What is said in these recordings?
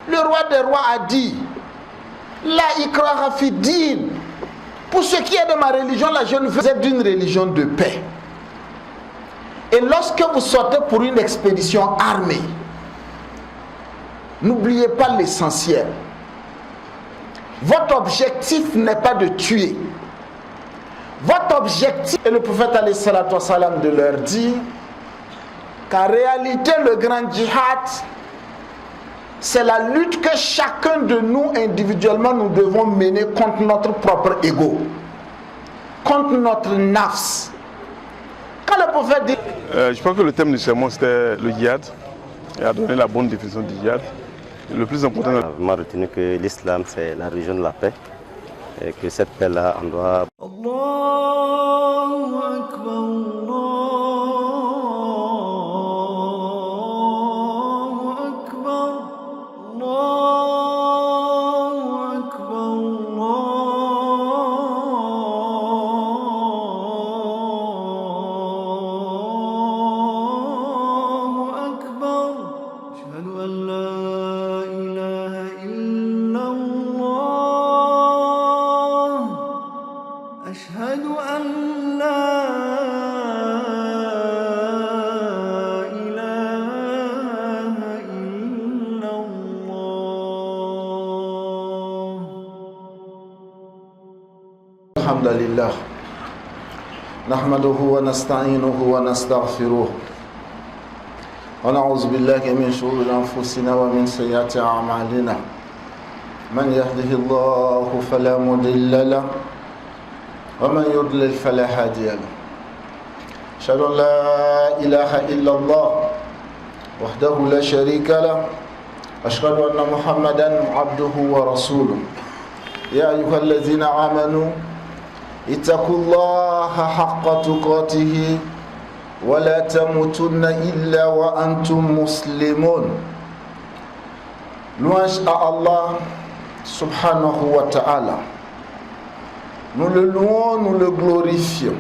Le roi des rois a dit, La ikraha fi din. Pour ce qui est de ma religion, là, je ne veux être d'une religion de paix. Et lorsque vous sortez pour une expédition armée, n'oubliez pas l'essentiel. Votre objectif n'est pas de tuer. Votre objectif, et le prophète alayhi salatu wa salam de leur dire qu'en réalité le grand djihad, c'est la lutte que chacun de nous individuellement nous devons mener contre notre propre ego, contre notre nafs. Quand le prophète dit... je pense que le thème du sermon c'était le djihad. Il a donné la bonne définition du djihad. Le plus important... On a retenu que l'islam c'est la religion de la paix et que cette paix-là, on doit... Allahu Akbar, Allahu Akbar, Allahu Akbar, Allahu Akbar. Ashhadu an la ilaha illa Allah. Ashhadu an la ilaha illa Allah. Alhamdulillah. Nahmaduhu wa nasta'inuhu wa nastaghfiruh. Wa na'udzu billahi min shururi anfusina wa min sayyiati a'malina. Man yahdihillahu fala mudilla lahu ومن يضلل فلا هادي له أشهد أن لا إله إلا الله وحده لا شريك له أشهد أن محمدا عبده ورسوله يا أيها الذين آمنوا اتقوا الله حق تقاته ولا تموتن إلا وأنتم مسلمون. Louange à Allah subhanahu wa ta'ala. Nous le louons, nous le glorifions.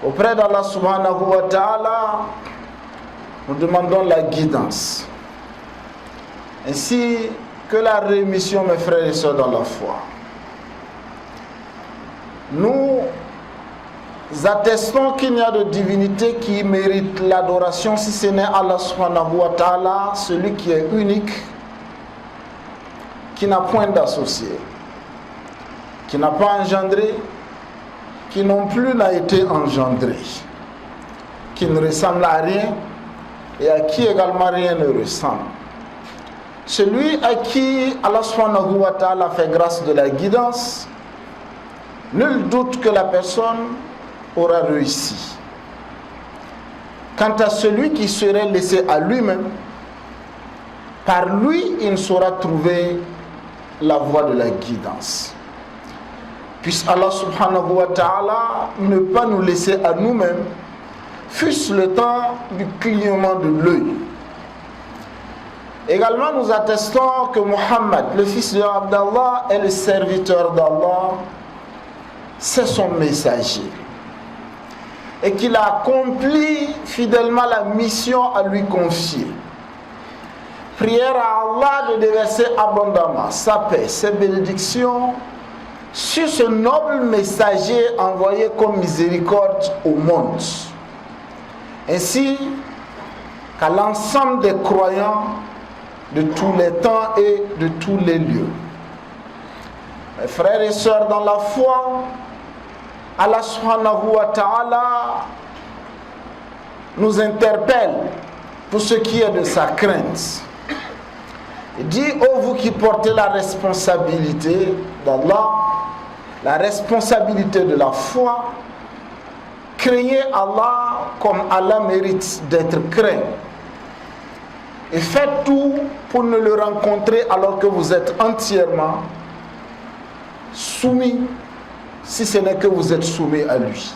Auprès d'Allah subhanahu wa ta'ala, nous demandons la guidance, ainsi que la rémission, mes frères et sœurs dans la foi. Nous attestons qu'il n'y a de divinité qui mérite l'adoration si ce n'est Allah subhanahu wa ta'ala, celui qui est unique, qui n'a point d'associé, qui n'a pas engendré, qui non plus n'a été engendré, qui ne ressemble à rien et à qui également rien ne ressemble. Celui à qui Allah subhanahu wa ta'ala fait grâce de la guidance, nul doute que la personne aura réussi. Quant à celui qui serait laissé à lui-même, par lui il ne saura trouver la voie de la guidance. Puisse Allah subhanahu wa ta'ala ne pas nous laisser à nous-mêmes, fût-ce le temps du clignement de l'œil. Également, nous attestons que Muhammad, le fils de Abdallah, est le serviteur d'Allah, c'est son messager, et qu'il a accompli fidèlement la mission à lui confier. Prière à Allah de déverser abondamment sa paix, ses bénédictions sur ce noble messager envoyé comme miséricorde au monde, ainsi qu'à l'ensemble des croyants de tous les temps et de tous les lieux. Mes frères et sœurs dans la foi, Allah subhanahu wa ta'ala nous interpelle pour ce qui est de sa crainte. Il dit, ô vous qui portez la responsabilité d'Allah, la responsabilité de la foi, craignez Allah comme Allah mérite d'être craint. Et faites tout pour ne le rencontrer alors que vous êtes entièrement soumis, si ce n'est que vous êtes soumis à lui.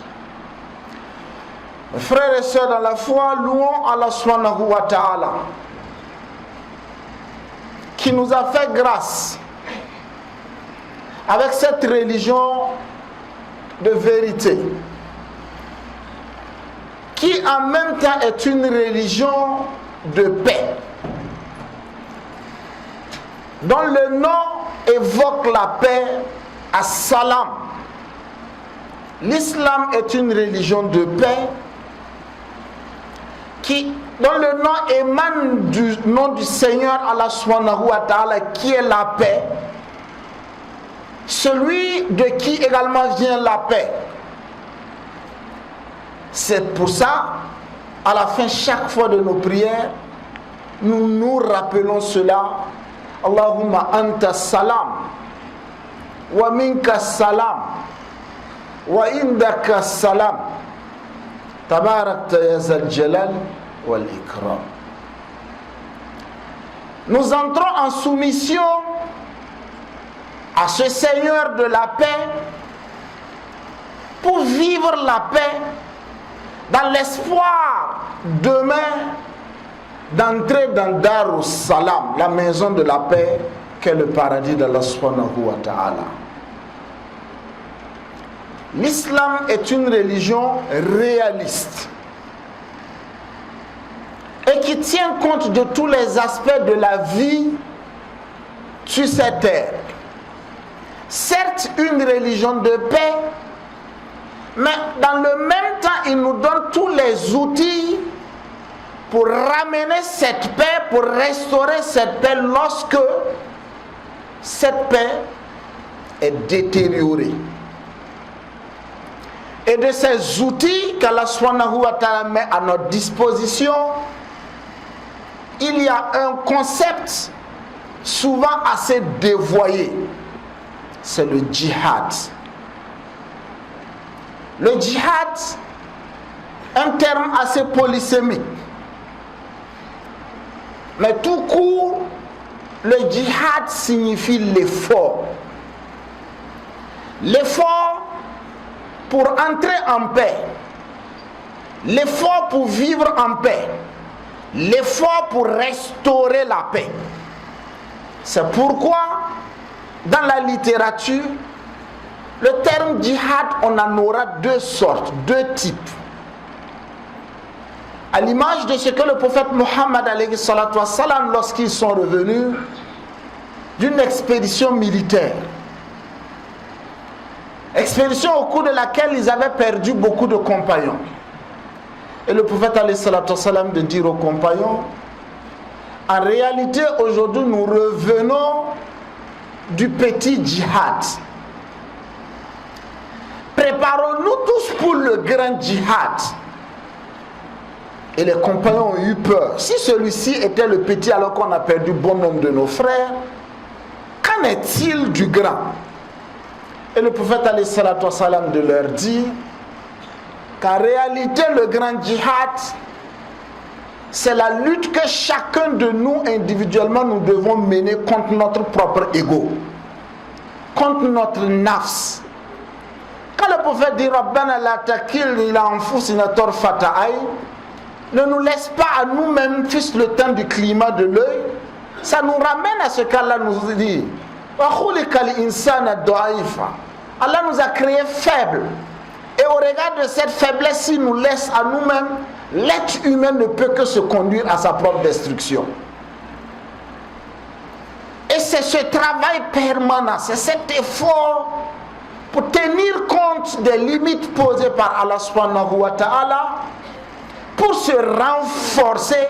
Mes frères et sœurs dans la foi, louons Allah subhanahu wa ta'ala, qui nous a fait grâce avec cette religion de vérité, qui en même temps est une religion de paix. dont le nom évoque la paix, As-Salam. L'islam est une religion de paix dont le nom émane du nom du Seigneur Allah subhanahu wa ta'ala, qui est la paix, celui de qui également vient la paix. C'est pour ça, à la fin chaque fois de nos prières, nous nous rappelons cela. Allahumma anta salam wa minka salam wa indaka salam tabarakta ya zal jalal wal ikram. Nous entrons en soumission à ce Seigneur de la paix pour vivre la paix dans l'espoir demain d'entrer dans Darus Salam, la maison de la paix qu'est le paradis d'Allah subhanahu wa ta'ala. L'islam est une religion réaliste et qui tient compte de tous les aspects de la vie sur cette terre. Certes, une religion de paix, mais dans le même temps, il nous donne tous les outils pour ramener cette paix, pour restaurer cette paix lorsque cette paix est détériorée. Et de ces outils qu'Allah subhanahu wa ta'ala met à notre disposition, il y a un concept souvent assez dévoyé. C'est le djihad. Le djihad, un terme assez polysémique. Mais tout court, le djihad signifie l'effort. L'effort pour entrer en paix. L'effort pour vivre en paix. L'effort pour restaurer la paix. C'est pourquoi, dans la littérature, le terme djihad, on en aura deux sortes, deux types. À l'image de ce que le prophète Mohammed alayhi salatu wassalam, lorsqu'ils sont revenus d'une expédition militaire, expédition au cours de laquelle ils avaient perdu beaucoup de compagnons, et le prophète alayhi salatu wassalam de dire aux compagnons, en réalité aujourd'hui nous revenons du petit djihad, préparons-nous tous pour le grand djihad. Et les compagnons ont eu peur. Si celui-ci était le petit alors qu'on a perdu bon nombre de nos frères, qu'en est-il du grand? Et le prophète alayhi salatu wassalam de leur dire qu'en réalité le grand djihad, c'est la lutte que chacun de nous individuellement nous devons mener contre notre propre ego, contre notre nafs. Quand le prophète dit Rabbana la takilni ila anfusina tarfata ayn, ne nous laisse pas à nous-mêmes, fût-ce le temps du climat de l'œil, ça nous ramène à ce qu'Allah nous dit. Allah nous a créés faibles. Et au regard de cette faiblesse, s'il nous laisse à nous-mêmes, l'être humain ne peut que se conduire à sa propre destruction. Et c'est ce travail permanent, c'est cet effort pour tenir compte des limites posées par Allah subhanahu wa ta'ala, pour se renforcer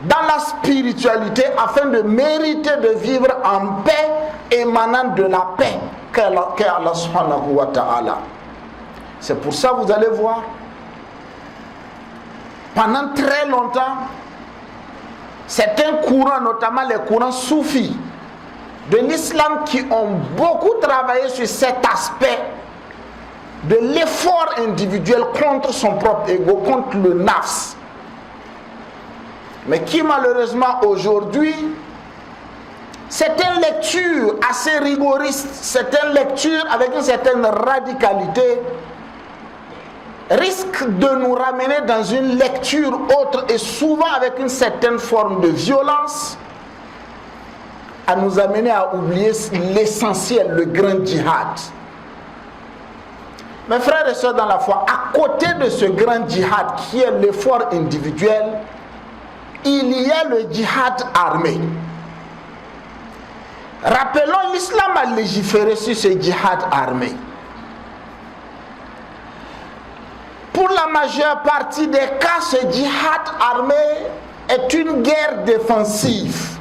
dans la spiritualité afin de mériter de vivre en paix émanant de la paix qu'est Allah subhanahu wa ta'ala. C'est pour ça vous allez voir, pendant très longtemps, certains courants, notamment les courants soufis de l'islam, qui ont beaucoup travaillé sur cet aspect de l'effort individuel contre son propre ego, contre le nafs, mais qui malheureusement aujourd'hui, certaines lectures assez rigoristes, certaines lectures avec une certaine radicalité risquent de nous ramener dans une lecture autre et souvent avec une certaine forme de violence, à nous amener à oublier l'essentiel, le grand djihad. Mes frères et sœurs dans la foi, à côté de ce grand djihad qui est l'effort individuel, il y a le djihad armé. Rappelons, l'islam a légiféré sur ce djihad armé. Pour la majeure partie des cas, ce djihad armé est une guerre défensive.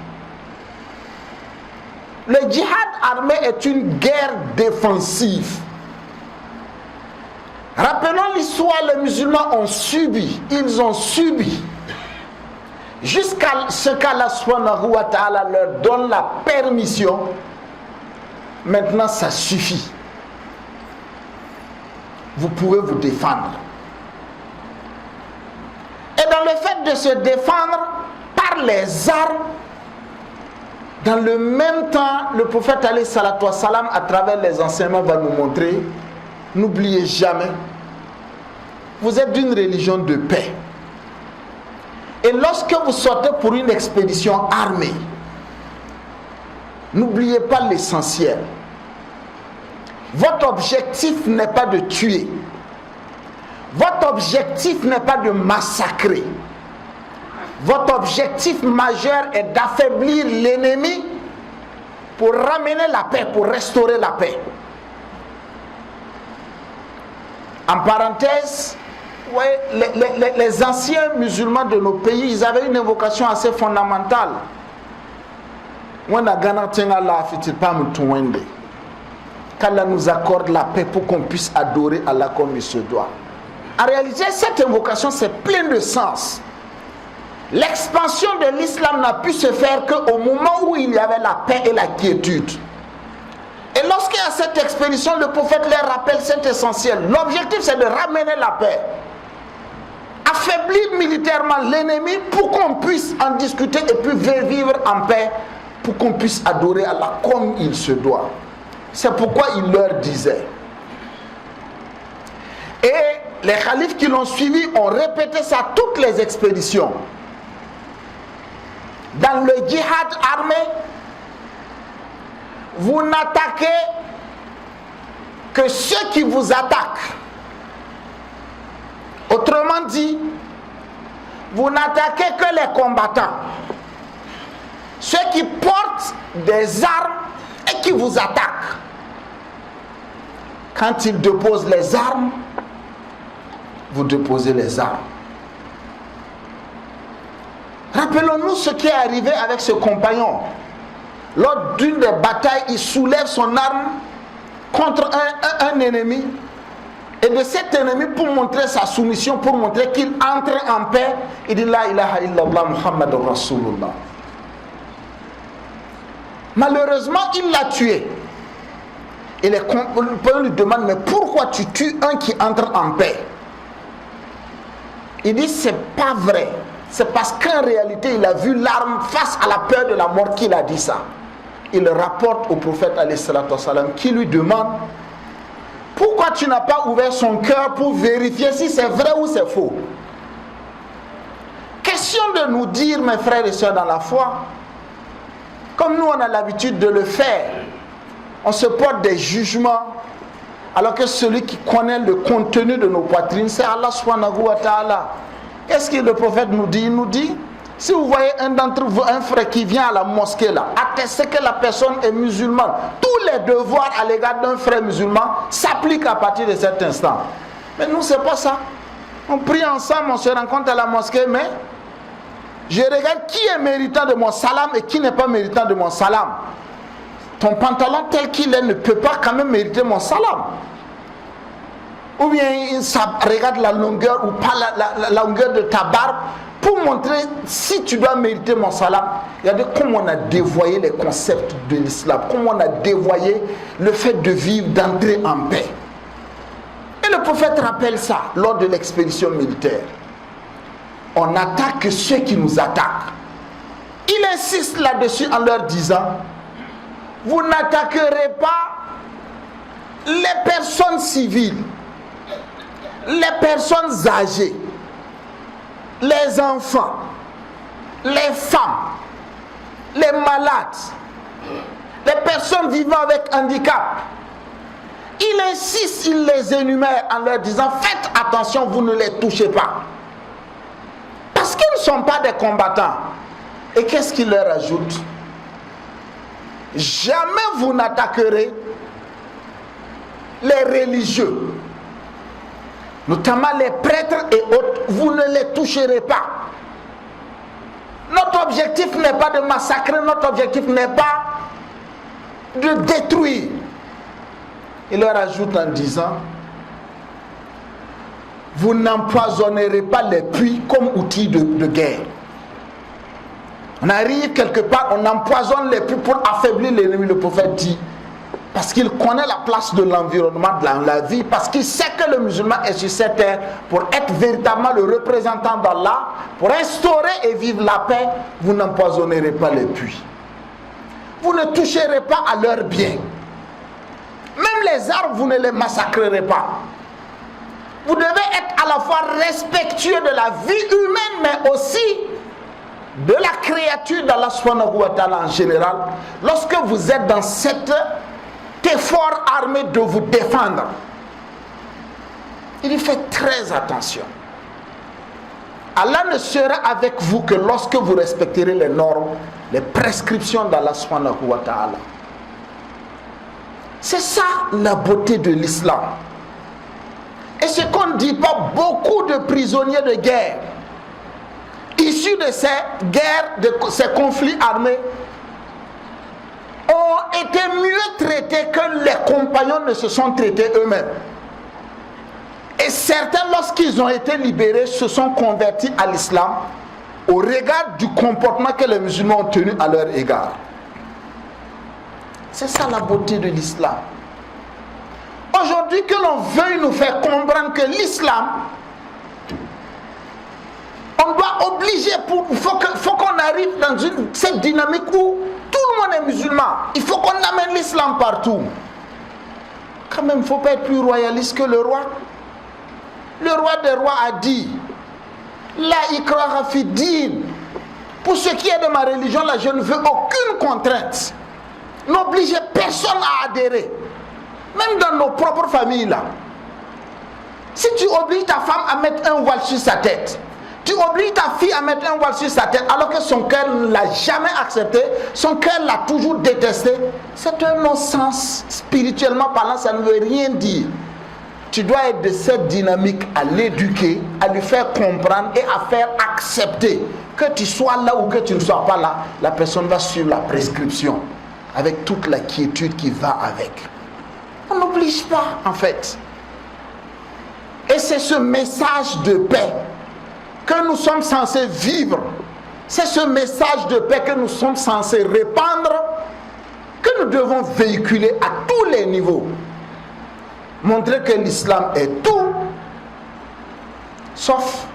Le djihad armé est une guerre défensive. Rappelons l'histoire, les musulmans ont subi, ils ont subi, jusqu'à ce qu'Allah subhanahu wa ta'ala leur donne la permission. Maintenant, ça suffit. Vous pouvez vous défendre. Et dans le fait de se défendre par les armes, dans le même temps, le prophète alayhi salatu wa salam, à travers les enseignements, va nous montrer, n'oubliez jamais, vous êtes d'une religion de paix. Et lorsque vous sortez pour une expédition armée, n'oubliez pas l'essentiel. Votre objectif n'est pas de tuer. Votre objectif n'est pas de massacrer. Votre objectif majeur est d'affaiblir l'ennemi pour ramener la paix, pour restaurer la paix. En parenthèse, ouais, les anciens musulmans de nos pays, ils avaient une invocation assez fondamentale. Qu'Allah nous accorde la paix pour qu'on puisse adorer Allah comme il se doit. En réalité, cette invocation, c'est plein de sens. L'expansion de l'islam n'a pu se faire qu'au moment où il y avait la paix et la quiétude. Et lorsqu'il y a cette expédition, le prophète leur rappelle cet essentiel. L'objectif, c'est de ramener la paix. Affaiblir militairement l'ennemi pour qu'on puisse en discuter et puis vivre en paix, pour qu'on puisse adorer Allah comme il se doit. C'est pourquoi il leur disait. Et les khalifes qui l'ont suivi ont répété ça toutes les expéditions. Dans le djihad armé, vous n'attaquez que ceux qui vous attaquent. Autrement dit, vous n'attaquez que les combattants. Ceux qui portent des armes et qui vous attaquent. Quand ils déposent les armes, vous déposez les armes. Rappelons-nous ce qui est arrivé avec ce compagnon. Lors d'une des batailles, il soulève son arme contre un ennemi. Et de cet ennemi, pour montrer sa soumission, pour montrer qu'il entre en paix, il dit La ilaha illallah Muhammadur Rasulullah. Malheureusement, il l'a tué. Et les compagnons lui demandent Mais pourquoi tu tues un qui entre en paix? Il dit c'est pas vrai. C'est parce qu'en réalité, il a vu l'arme face à la peur de la mort qu'il a dit ça. Il rapporte au prophète alayhi salatu wa salam, qui lui demande pourquoi tu n'as pas ouvert son cœur pour vérifier si c'est vrai ou c'est faux. Question de nous dire, mes frères et sœurs dans la foi, comme nous on a l'habitude de le faire, on se porte des jugements, alors que celui qui connaît le contenu de nos poitrines, c'est Allah subhanahu wa ta'ala. Qu'est-ce que le prophète nous dit? Il nous dit, si vous voyez un d'entre vous, un frère qui vient à la mosquée là, attestez que la personne est musulmane. Tous les devoirs à l'égard d'un frère musulman s'appliquent à partir de cet instant. Mais nous, c'est pas ça. On prie ensemble, on se rencontre à la mosquée, mais je regarde qui est méritant de mon salam et qui n'est pas méritant de mon salam. Ton pantalon tel qu'il est ne peut pas quand même mériter mon salam. Ou bien ça regarde la longueur ou pas la longueur de ta barbe pour montrer si tu dois mériter mon salam. Regardez comment on a dévoyé les concepts de l'islam, comment on a dévoyé le fait de vivre, d'entrer en paix. Et le prophète rappelle ça lors de l'expédition militaire. On n'attaque ceux qui nous attaquent. Il insiste là-dessus en leur disant vous n'attaquerez pas les personnes civiles, les personnes âgées, les enfants, les femmes, les malades, les personnes vivant avec handicap. Il insiste, il les énumère en leur disant faites attention, vous ne les touchez pas. Parce qu'ils ne sont pas des combattants. Et qu'est-ce qu'il leur ajoute? jamais vous n'attaquerez les religieux, notamment les prêtres et autres, vous ne les toucherez pas. Notre objectif n'est pas de massacrer, notre objectif n'est pas de détruire. Il leur ajoute en disant, vous n'empoisonnerez pas les puits comme outil de guerre. On arrive quelque part, on empoisonne les puits pour affaiblir l'ennemi. Le prophète dit, parce qu'il connaît la place de l'environnement dans la vie, parce qu'il sait que le musulman est sur cette terre pour être véritablement le représentant d'Allah, pour instaurer et vivre la paix. Vous n'empoisonnerez pas les puits. Vous ne toucherez pas à leurs biens. Même les arbres, vous ne les massacrerez pas. Vous devez être à la fois respectueux de la vie humaine, mais aussi de la créature d'Allah subhanahu wa ta'ala en général, lorsque vous êtes dans cet effort armé de vous défendre. Il y fait très attention. Allah ne sera avec vous que lorsque vous respecterez les normes, les prescriptions d'Allah subhanahu wa ta'ala. C'est ça la beauté de l'islam. Et ce qu'on ne dit pas, beaucoup de prisonniers de guerre issus de ces guerres, de ces conflits armés, ont été mieux traités que les compagnons ne se sont traités eux-mêmes. Et certains, lorsqu'ils ont été libérés, se sont convertis à l'islam au regard du comportement que les musulmans ont tenu à leur égard. C'est ça la beauté de l'islam. Aujourd'hui, que l'on veuille nous faire comprendre que l'islam, on doit obliger, faut qu'on arrive dans cette dynamique où tout le monde est musulman. Il faut qu'on amène l'islam partout. Quand même, il ne faut pas être plus royaliste que le roi. Le roi des rois a dit, La ikraha fi din. Pour ce qui est de ma religion, là, je ne veux aucune contrainte. N'obligez personne à adhérer. Même dans nos propres familles là. Si tu obliges ta femme à mettre un voile sur sa tête, tu obliges ta fille à mettre un voile sur sa tête alors que son cœur ne l'a jamais accepté, son cœur l'a toujours détesté, c'est un non-sens. Spirituellement parlant, ça ne veut rien dire. Tu dois être de cette dynamique à l'éduquer, à lui faire comprendre et à faire accepter. Que tu sois là ou que tu ne sois pas là, la personne va suivre la prescription avec toute la quiétude qui va avec. On n'oblige pas en fait. Et c'est ce message de paix que nous sommes censés vivre. C'est ce message de paix que nous sommes censés répandre, que nous devons véhiculer à tous les niveaux. Montrer que l'islam est tout sauf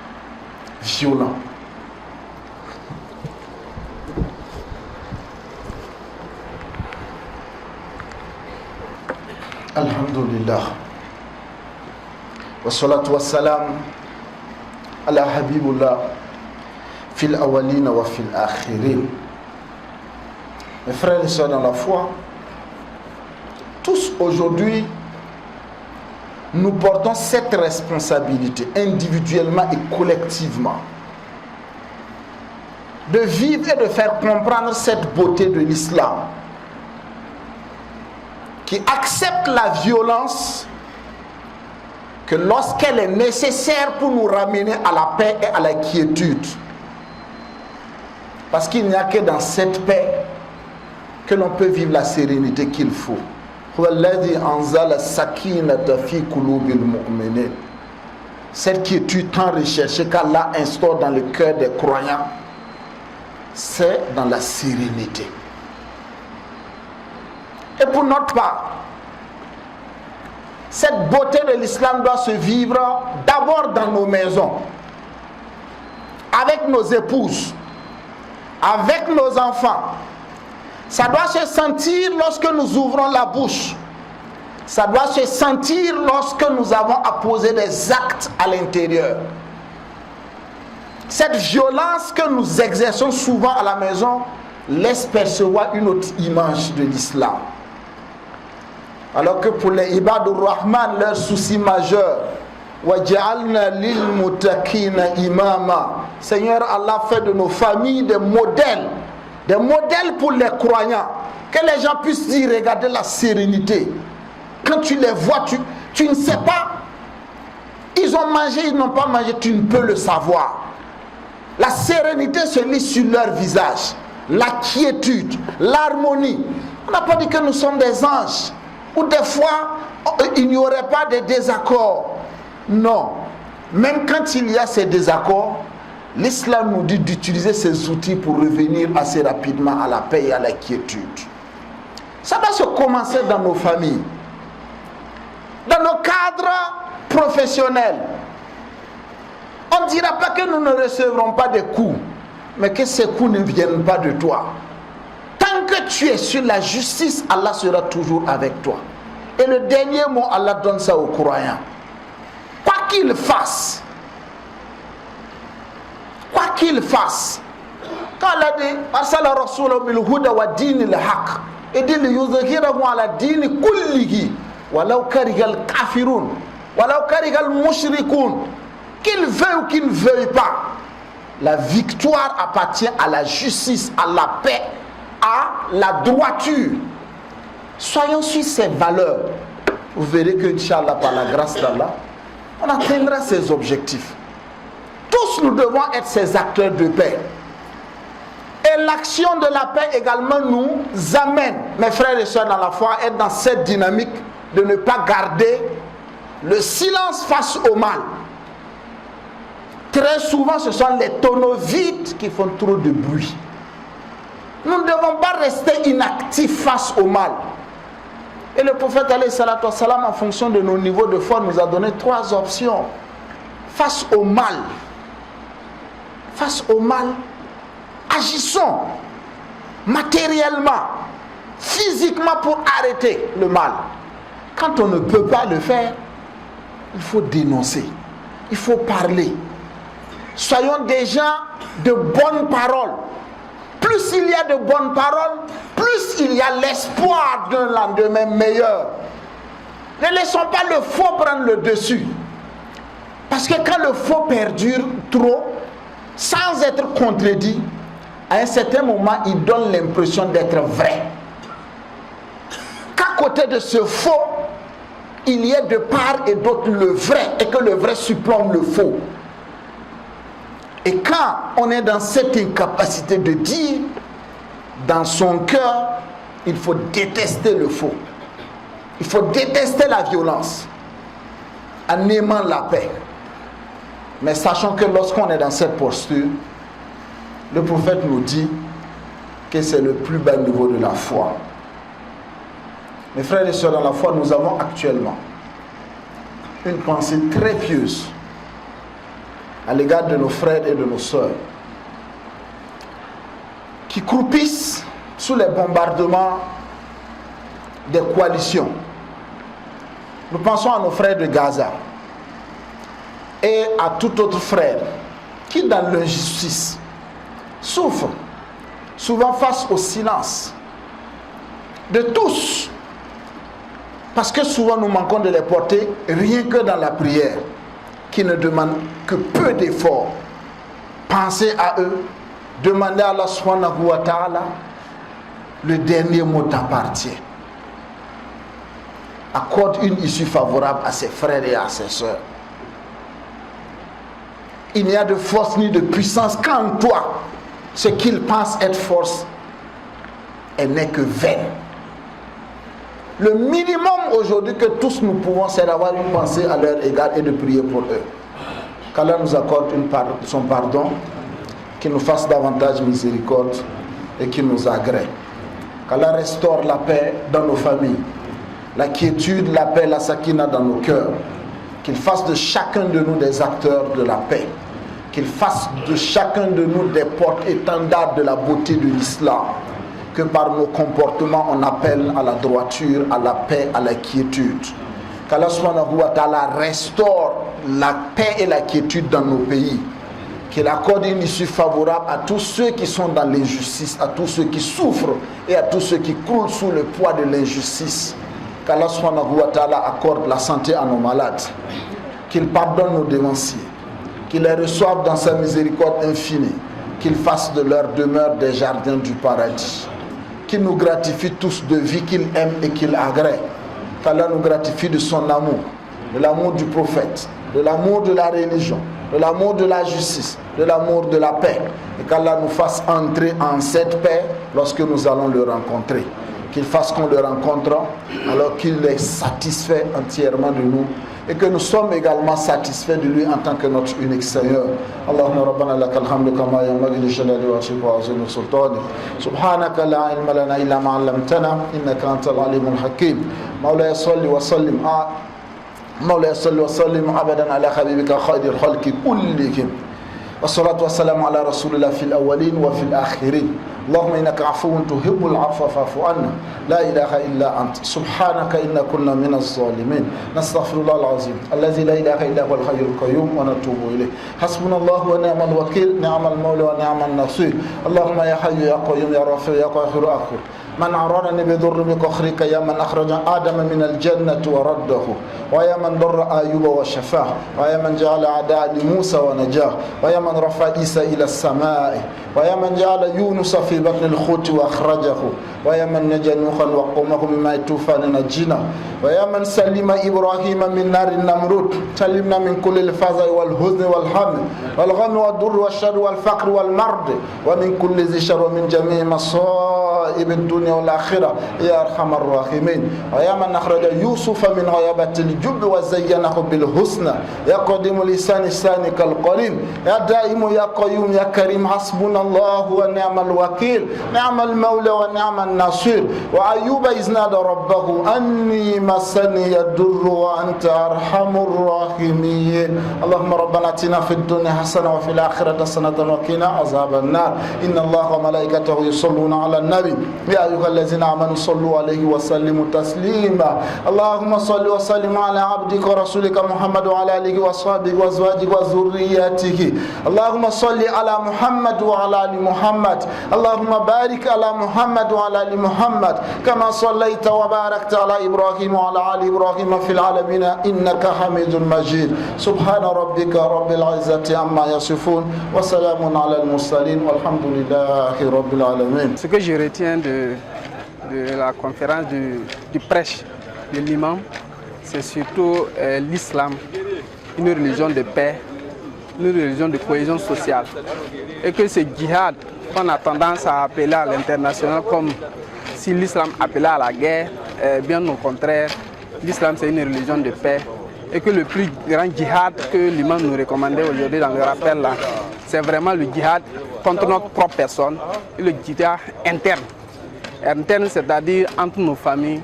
violent. Alhamdulillah. Wassalatu wassalam ala habibullah fil awalin wa fil akhirin. Mes frères et sœurs dans la foi, tous aujourd'hui, nous portons cette responsabilité individuellement et collectivement de vivre et de faire comprendre cette beauté de l'islam qui accepte la violence que lorsqu'elle est nécessaire pour nous ramener à la paix et à la quiétude. Parce qu'il n'y a que dans cette paix que l'on peut vivre la sérénité qu'il faut. Cette quiétude tant recherchée qu'Allah instaure dans le cœur des croyants, c'est dans la sérénité. Et pour notre part, cette beauté de l'islam doit se vivre d'abord dans nos maisons, avec nos épouses, avec nos enfants. Ça doit se sentir lorsque nous ouvrons la bouche. Ça doit se sentir lorsque nous avons à poser des actes à l'intérieur. Cette violence que nous exerçons souvent à la maison laisse percevoir une autre image de l'islam. Alors que pour les Ibadur Rahman, leur souci majeur, وَجَعَلْنَا لِلْمُتَّقِينَ إِمَامًا. Seigneur Allah fait de nos familles des modèles pour les croyants. Que les gens puissent dire, regardez la sérénité. Quand tu les vois, tu ne sais pas. Ils ont mangé, ils n'ont pas mangé, tu ne peux le savoir. La sérénité se lit sur leur visage. La quiétude, l'harmonie. On n'a pas dit que nous sommes des anges. Ou des fois, il n'y aurait pas de désaccords. Non. Même quand il y a ces désaccords, l'islam nous dit d'utiliser ces outils pour revenir assez rapidement à la paix et à la quiétude. Ça va se commencer dans nos familles, dans nos cadres professionnels. On ne dira pas que nous ne recevrons pas de coups, mais que ces coups ne viennent pas de toi. Tant que tu es sur la justice, Allah sera toujours avec toi. Et le dernier mot, Allah donne ça aux croyants. Quoi qu'il fasse, quand Allah dit Arsala Rasulahu bil huda wa dinil haq, et dit liyuzhirahu ala dini kullihi walau karihal kafirun walau karihal mushrikun, qu'il veuille ou qu'il ne veuille pas, la victoire appartient à la justice, à la paix, à la droiture. Soyons sur ces valeurs. Vous verrez que, Inch'Allah, par la grâce d'Allah, on atteindra ces objectifs. Tous nous devons être ces acteurs de paix. Et l'action de la paix également nous amène, mes frères et sœurs dans la foi, à être dans cette dynamique de ne pas garder le silence face au mal. Très souvent, ce sont les tonneaux vides qui font trop de bruit. Nous ne devons pas rester inactifs face au mal. Et le prophète, alayhi salatu wassalam, en fonction de nos niveaux de foi, nous a donné 3 options. Face au mal, agissons matériellement, physiquement pour arrêter le mal. Quand on ne peut pas le faire, il faut dénoncer, il faut parler. Soyons des gens de bonnes paroles. Plus il y a de bonnes paroles, plus il y a l'espoir d'un lendemain meilleur. Ne laissons pas le faux prendre le dessus. Parce que quand le faux perdure trop, sans être contredit, à un certain moment, il donne l'impression d'être vrai. Qu'à côté de ce faux, il y a de part et d'autre le vrai, et que le vrai supplombe le faux. Et quand on est dans cette incapacité de dire, dans son cœur, il faut détester le faux. Il faut détester la violence, en aimant la paix. Mais sachant que lorsqu'on est dans cette posture, le prophète nous dit que c'est le plus bas niveau de la foi. Mes frères et sœurs dans la foi, nous avons actuellement une pensée très pieuse à l'égard de nos frères et de nos sœurs qui croupissent sous les bombardements des coalitions. Nous pensons à nos frères de Gaza et à tout autre frère qui, dans l'injustice, souffre souvent face au silence de tous, parce que souvent nous manquons de les porter rien que dans la prière, qui ne demande que peu d'efforts. Pensez à eux, demandez à Allah subhanahu wa ta'ala, le dernier mot t'appartient. Accorde une issue favorable à ses frères et à ses sœurs. Il n'y a de force ni de puissance qu'en toi. Ce qu'ils pensent être force, elle n'est que vaine. Le minimum aujourd'hui que tous nous pouvons, c'est d'avoir une pensée à leur égard et de prier pour eux. Qu'Allah nous accorde son pardon, qu'il nous fasse davantage miséricorde et qu'il nous agrée. Qu'Allah restaure la paix dans nos familles, la quiétude, la paix, la sakina dans nos cœurs. Qu'il fasse de chacun de nous des acteurs de la paix. Qu'il fasse de chacun de nous des porte-étendards de la beauté de l'islam. Que par nos comportements on appelle à la droiture, à la paix, à la quiétude. Qu'Allah subhanahu wa ta'ala restaure la paix et la quiétude dans nos pays. Qu'il accorde une issue favorable à tous ceux qui sont dans l'injustice, à tous ceux qui souffrent et à tous ceux qui croulent sous le poids de l'injustice. Qu'Allah subhanahu wa ta'ala accorde la santé à nos malades. Qu'il pardonne nos dévanciers. Qu'il les reçoive dans sa miséricorde infinie. Qu'il fasse de leur demeure des jardins du paradis. qu'il nous gratifie tous de vie qu'il aime et qu'il agrée. Qu'Allah nous gratifie de son amour, de l'amour du prophète, de l'amour de la religion, de l'amour de la justice, de l'amour de la paix. Et qu'Allah nous fasse entrer en cette paix lorsque nous allons le rencontrer. Qu'il fasse qu'on le rencontre alors qu'il est satisfait entièrement de nous et que nous sommes également satisfaits de lui en tant que notre unique Seigneur. Allahumma rabbana lakal hamdu kama yanbaghi li jalali wajhika wa azimi sultanik. Subhanaka la ilma lana illa ma 'allamtana innaka antal alimul hakim. Mawlaya salli wa sallim مولاي صل وسلم ابدا على حبيبك خير الخلق كلهم والصلاه والسلام على رسول الله في الاولين وفي الاخرين اللهم انك عفو تحب العفو فاعف عنا لا اله الا انت سبحانك انا كنا من الظالمين نستغفر الله العظيم الذي لا اله الا هو الحي القيوم ونتوب اليه حسبنا الله ونعم الوكيل نعم المولى ونعم النصير اللهم يا حي يا قيوم يا رافع يا قاهر اخر من أرادني بضر بكفرك يا من أخرج آدم من الجنة ورده ويا من ضر أيوب وشفاه ويا من جعل أعداء لموسى ونجاه ويا من رفع عيسى إلى السماء ويا من جعل يونس في بطن الحوت وأخرجه ويا من نجى نوحا وقومه مما الطوفان نجينا ويا من سلم إبراهيم من نار النمرود سلمنا من كل الفزع والحزن والهم والغم والضر والشر والفقر والمرض ومن كل ذي شر ومن جميع مصائب الدنيا والآخرة يا أرحم الراحمين ويا من أخرج يوسف من غيابة الجب وزينه بالحسنى يا قديم لسان لسانك القريم يا دائم يا قيوم يا كريم حسبنا الله ونعم الوكيل نعم المولى ونعم النصير وأيوب إذ نادى ربه أني مسني الضر وأنت أرحم الراحمين اللهم ربنا آتنا في الدنيا حسنة وفي الآخرة حسنة وقنا عذاب النار إن الله وملائكته يصلون على النبي يا أيها الذين آمنوا صلوا عليه وسلموا تسليما اللهم صل وسلم على عبدك ورسولك محمد وعلى آله وصحبه وأزواجه وذرياته اللهم صل على محمد وعلى آل محمد اللهم بارك على محمد وعلى آل محمد كما صليت وباركت على إبراهيم وعلى آل إبراهيم في العالمين إنك حميد مجيد سبحان ربك رب العزة عما يصفون وسلام على المرسلين والحمد لله رب العالمين. Ce que je retiens de la conférence du prêche de l'imam, c'est surtout l'islam, une religion de paix, une religion de cohésion sociale. Et que ce djihad qu'on a tendance à appeler à l'international comme si l'islam appelait à la guerre, bien au contraire, l'islam c'est une religion de paix. Et que le plus grand djihad que l'imam nous recommandait aujourd'hui dans le rappel là, c'est vraiment le djihad contre notre propre personne et le djihad interne. Interne, c'est-à-dire entre nos familles,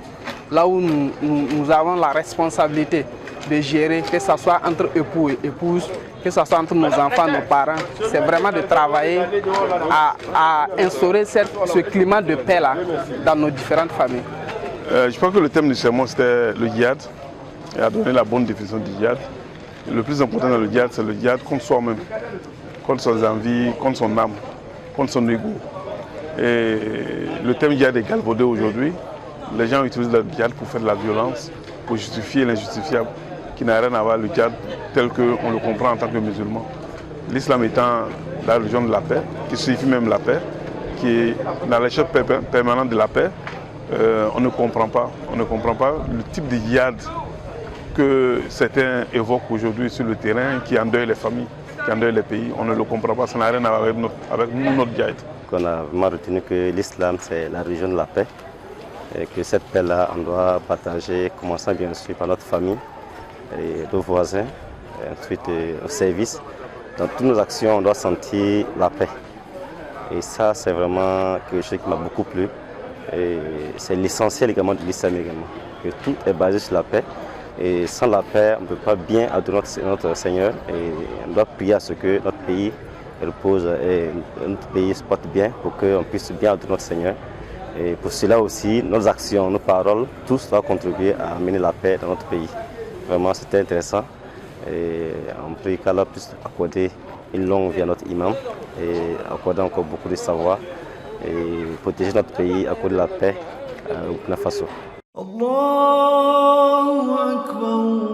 là où nous avons la responsabilité de gérer, que ce soit entre époux et épouses, que ce soit entre nos enfants, nos parents. C'est vraiment de travailler à instaurer ce climat de paix-là dans nos différentes familles. Je pense que le thème du sermon, c'était le djihad, et à donner la bonne définition du djihad. Le plus important dans le djihad, c'est le djihad contre soi-même, contre ses envies, contre son âme, contre son ego. Et le thème djihad est galvaudé aujourd'hui. Les gens utilisent le djihad pour faire de la violence, pour justifier l'injustifiable, qui n'a rien à voir avec le djihad tel qu'on le comprend en tant que musulman. L'islam étant la religion de la paix, qui signifie même la paix, qui est dans la recherche permanente de la paix, on ne comprend pas le type de djihad que certains évoquent aujourd'hui sur le terrain, qui endeuille les familles, qui endeuille les pays. On ne le comprend pas, ça n'a rien à voir avec notre djihad. On a vraiment retenu que l'islam c'est la religion de la paix et que cette paix-là on doit partager, commençant bien sûr par notre famille et nos voisins, et ensuite au service. Dans toutes nos actions on doit sentir la paix. Et ça c'est vraiment quelque chose qui m'a beaucoup plu. Et c'est l'essentiel également de l'islam également, que tout est basé sur la paix. Et sans la paix, on ne peut pas bien adorer notre Seigneur. Et on doit prier à ce que notre pays repose et notre pays se porte bien pour qu'on puisse bien adorer notre Seigneur. Et pour cela aussi, nos actions, nos paroles, tous doivent contribuer à amener la paix dans notre pays. Vraiment, c'était intéressant. Et on prie qu'Allah puisse accorder une longue vie à notre imam et accorder encore beaucoup de savoir et protéger notre pays, accorder la paix au Burkina Faso. Allahu Akbar.